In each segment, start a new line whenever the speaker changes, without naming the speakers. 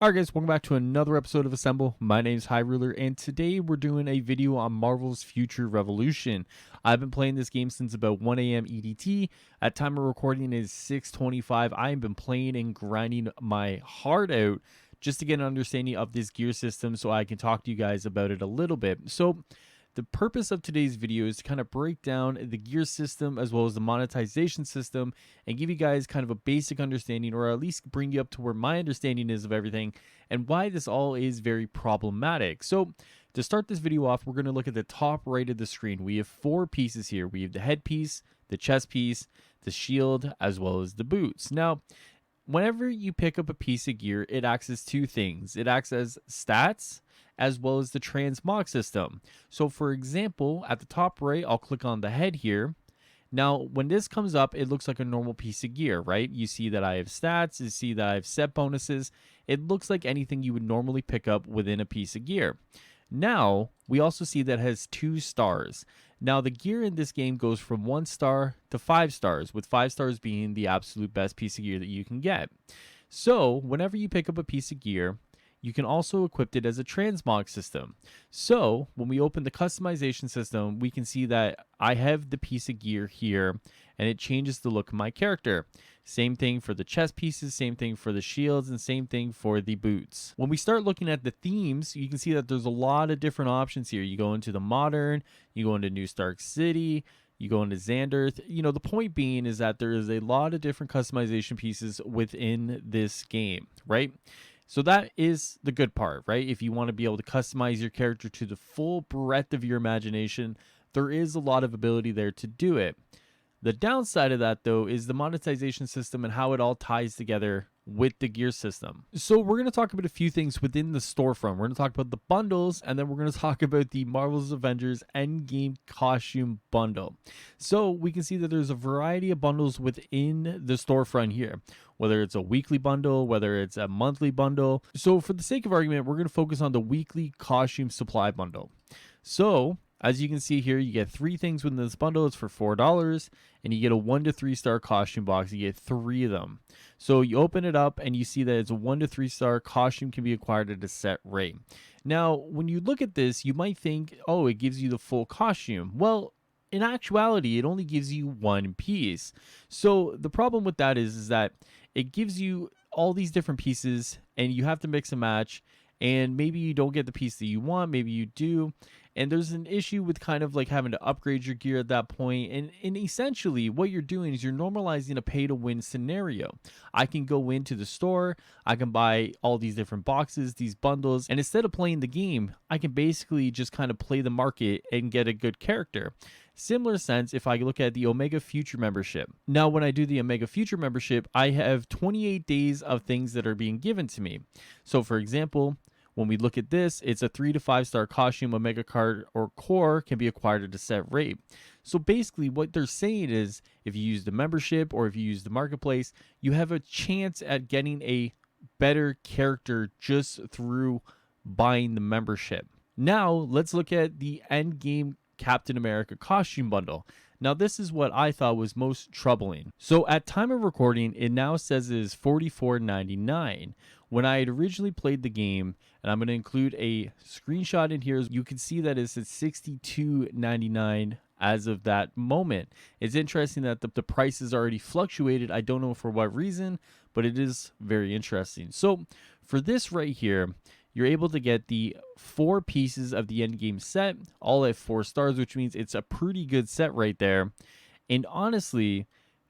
Alright guys, welcome back to another episode of Assemble. My name is Hyrule, and today we're doing a video on Marvel's Future Revolution. I've been playing this game since about 1 a.m. EDT. At time of recording is 6:25. I have been playing and grinding my heart out just to get an understanding of this gear system so I can talk to you guys about it a little bit. So the purpose of today's video is to kind of break down the gear system as well as the monetization system and give you guys kind of a basic understanding, or at least bring you up to where my understanding is of everything and why this all is very problematic. So to start this video off, we're going to look at the top right of the screen. We have four pieces here. We have the headpiece, the chest piece, the shield, as well as the boots. Now, whenever you pick up a piece of gear, it acts as two things. It acts as stats as well as the transmog system. So for example, at the top right, I'll click on the head here. Now, when this comes up, it looks like a normal piece of gear, right? You see that I have stats, you see that I have set bonuses. It looks like anything you would normally pick up within a piece of gear. Now, we also see that it has 2 stars. Now, the gear in this game goes from 1 star to 5 stars, with 5 stars being the absolute best piece of gear that you can get. So, whenever you pick up a piece of gear, you can also equip it as a transmog system. So when we open the customization system, we can see that I have the piece of gear here and it changes the look of my character. Same thing for the chest pieces, same thing for the shields, and same thing for the boots. When we start looking at the themes, you can see that there's a lot of different options here. You go into the modern, you go into New Stark City, you go into Xanderth. You know, the point being is that there is a lot of different customization pieces within this game, right? So that is the good part, right? If you want to be able to customize your character to the full breadth of your imagination, there is a lot of ability there to do it. The downside of that, though, is the monetization system and how it all ties together with the gear system. So we're going to talk about a few things within the storefront. We're going to talk about the bundles, and then we're going to talk about the Marvel's Avengers Endgame costume bundle. So we can see that there's a variety of bundles within the storefront here, whether it's a weekly bundle, whether it's a monthly bundle. So for the sake of argument, we're going to focus on the weekly costume supply bundle. So as you can see here, you get 3 things within this bundle. It's for $4, and you get a 1 to 3 star costume box. You get 3 of them. So you open it up and you see that it's a 1 to 3 star costume can be acquired at a set rate. Now, when you look at this, you might think, oh, it gives you the full costume. Well, in actuality, it only gives you 1 piece. So the problem with that is that it gives you all these different pieces and you have to mix and match. And maybe you don't get the piece that you want, maybe you do. And there's an issue with kind of like having to upgrade your gear at that point. And essentially what you're doing is you're normalizing a pay to win scenario. I can go into the store, I can buy all these different boxes, these bundles, and instead of playing the game, I can basically just kind of play the market and get a good character. Similar sense if I look at the Omega Future membership. Now, when I do the Omega Future membership, I have 28 days of things that are being given to me. So for example, when we look at this, it's a 3 to 5 star costume, Omega card, or core can be acquired at a set rate. So basically what they're saying is if you use the membership or if you use the marketplace, you have a chance at getting a better character just through buying the membership. Now let's look at the Endgame Captain America costume bundle. Now this is what I thought was most troubling. So at time of recording, it now says it is $44.99. When I had originally played the game, and I'm going to include a screenshot in here, you can see that it's at $62.99 as of that moment. It's interesting that the price has already fluctuated. I don't know for what reason, but it is very interesting. So for this right here, you're able to get the 4 pieces of the endgame set, all at 4 stars, which means it's a pretty good set right there. And honestly,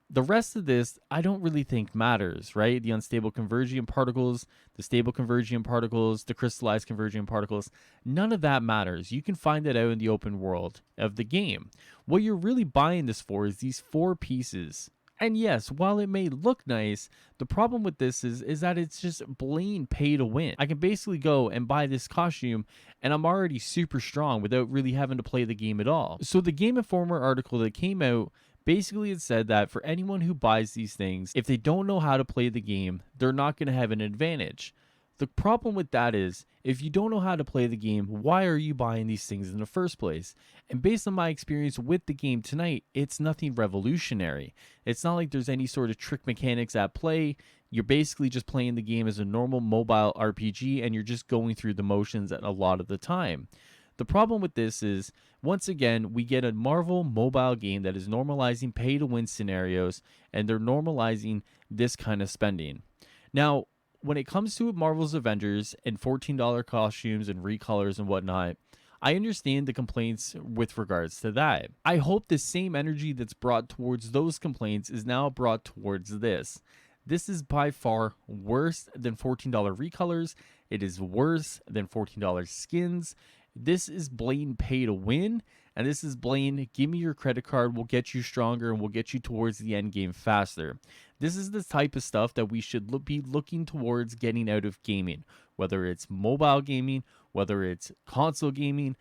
the rest of this, I don't really think matters, right? The unstable convergent particles, the stable convergent particles, the crystallized convergent particles, none of that matters. You can find that out in the open world of the game. What you're really buying this for is these 4 pieces. And yes, while it may look nice, the problem with this is that it's just plain pay to win. I can basically go and buy this costume and I'm already super strong without really having to play the game at all. So the Game Informer article that came out, basically it said that for anyone who buys these things, if they don't know how to play the game, they're not going to have an advantage. The problem with that is, if you don't know how to play the game, why are you buying these things in the first place? And based on my experience with the game tonight, it's nothing revolutionary. It's not like there's any sort of trick mechanics at play you're basically just playing the game as a normal mobile RPG and you're just going through the motions a lot of the time. The problem with this is, once again, we get a Marvel mobile game that is normalizing pay to win scenarios and they're normalizing this kind of spending. Now, when it comes to Marvel's Avengers and $14 costumes and recolors and whatnot, I understand the complaints with regards to that. I hope the same energy that's brought towards those complaints is now brought towards this. This is by far worse than $14 recolors. It is worse than $14 skins. This is blatant pay to win. And this is blatant, give me your credit card, we'll get you stronger and we'll get you towards the end game faster. This is the type of stuff that we should be looking towards getting out of gaming, whether it's mobile gaming, whether it's console gaming.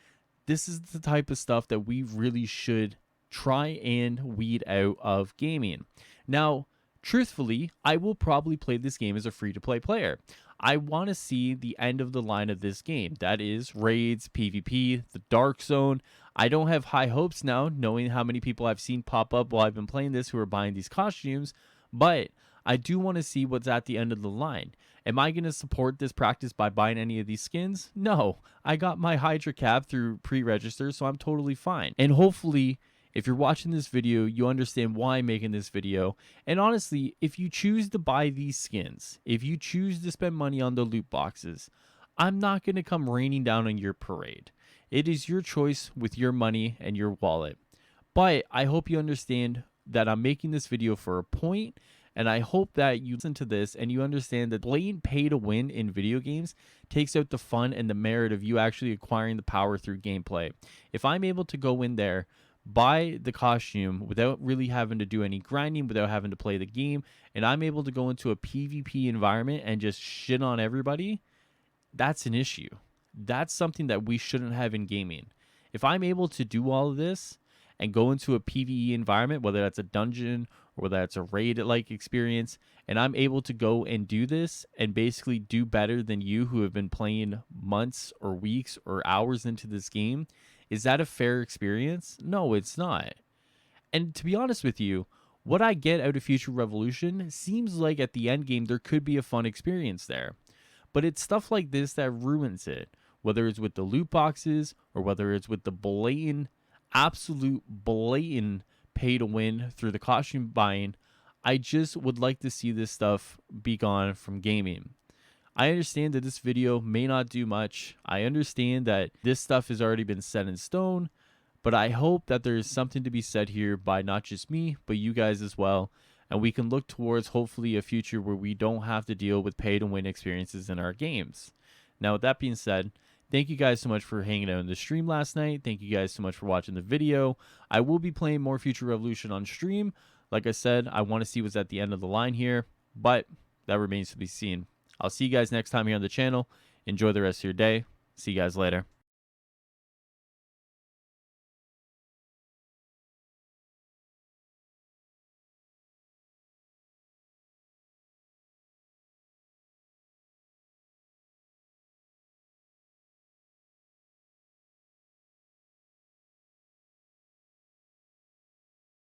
This is the type of stuff that we really should try and weed out of gaming. Now, truthfully, I will probably play this game as a free-to-play player. I want to see the end of the line of this game. That is raids, PvP, the Dark Zone. I don't have high hopes now, knowing how many people I've seen pop up while I've been playing this who are buying these costumes, but I do want to see what's at the end of the line. Am I going to support this practice by buying any of these skins? No. I got my Hydra cap through pre-register, so I'm totally fine. And hopefully, if you're watching this video, you understand why I'm making this video. And honestly, if you choose to buy these skins, if you choose to spend money on the loot boxes, I'm not going to come raining down on your parade. It is your choice with your money and your wallet. But I hope you understand that I'm making this video for a point, and I hope that you listen to this and you understand that blatant pay to win in video games takes out the fun and the merit of you actually acquiring the power through gameplay. If I'm able to go in there, buy the costume without really having to do any grinding, without having to play the game, and I'm able to go into a PvP environment and just shit on everybody, that's an issue. That's something that we shouldn't have in gaming. If I'm able to do all of this and go into a PvE environment, whether that's a dungeon or whether that's a raid-like experience, and I'm able to go and do this and basically do better than you who have been playing months or weeks or hours into this game, is that a fair experience? No, it's not. And to be honest with you, what I get out of Future Revolution seems like at the end game there could be a fun experience there. But it's stuff like this that ruins it, whether it's with the loot boxes or whether it's with the blatant, absolute blatant pay to win through the costume buying. I just would like to see this stuff be gone from gaming. I understand that this video may not do much. I understand that this stuff has already been set in stone, but I hope that there is something to be said here by not just me, but you guys as well. And we can look towards hopefully a future where we don't have to deal with pay to win experiences in our games. Now, with that being said, thank you guys so much for hanging out in the stream last night. Thank you guys so much for watching the video. I will be playing more Future Revolution on stream. Like I said, I want to see what's at the end of the line here, but that remains to be seen. I'll see you guys next time here on the channel. Enjoy the rest of your day. See you guys later.